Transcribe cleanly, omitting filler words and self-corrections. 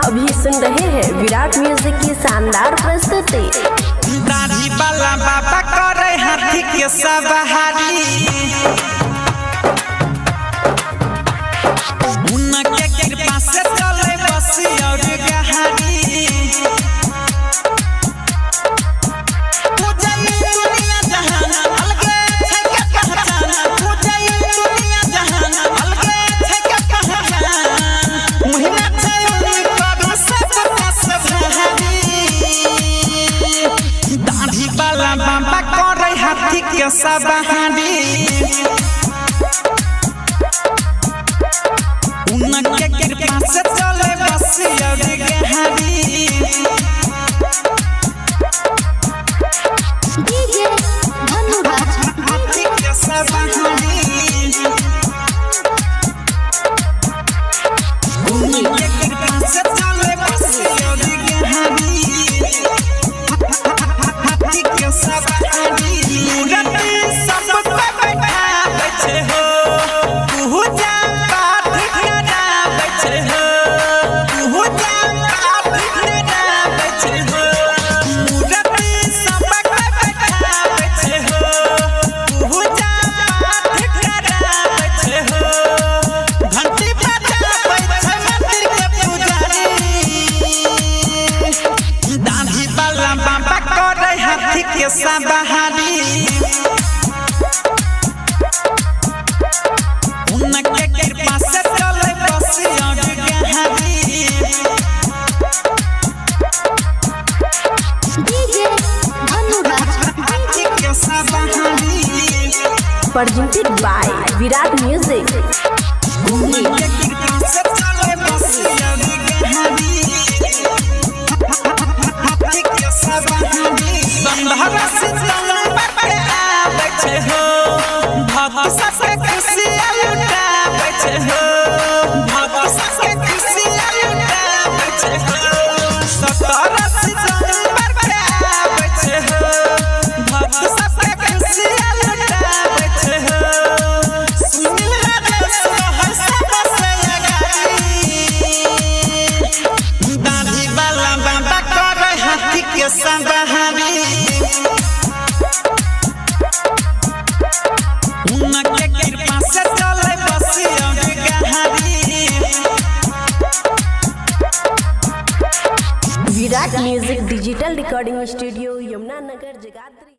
अभी सुन रहे हैं विराट म्यूजिक की शानदार प्रस्तुति। दाढ़ी वाला बाबा करे हाथी के सवारी, उनके कृपा से चले बसी और गहरी। पूजई दुनिया जहान अलगे है के पहचान, पूजई दुनिया जहान अलगे है के पहचान। मुहिना दाढ़ी वाला बाबा करे हाथी के सवारी, उनके कृपा से चले बसी और गहरी। हाथी के सवारी, उनके कृपा से चले बसी और गहरी। के सवारी, उनके कृपा से चले बसी और गहरी। हाथी के सवारी, presented by विराट म्यूजिक। उनके कृपा से चले बसी और गहरी। हाथी के सवारी, संभरा से चलन पे आवे छे हो, भक्त सबके खुशी लुटावे छे हो, भक्त सबके खुशी लुटावे छे हो। सतरा से चलन पे आवे छे हो, भक्त सबके खुशी लुटावे छे हो। सुनिल राजेश हर सबसे लगाई, दाढ़ी वाला बाबा करे हाथी के सवारी, उनके कृपा से चले बसी और गहरी। Virat music digital recording studio, Yamuna Nagar, Jagadhri.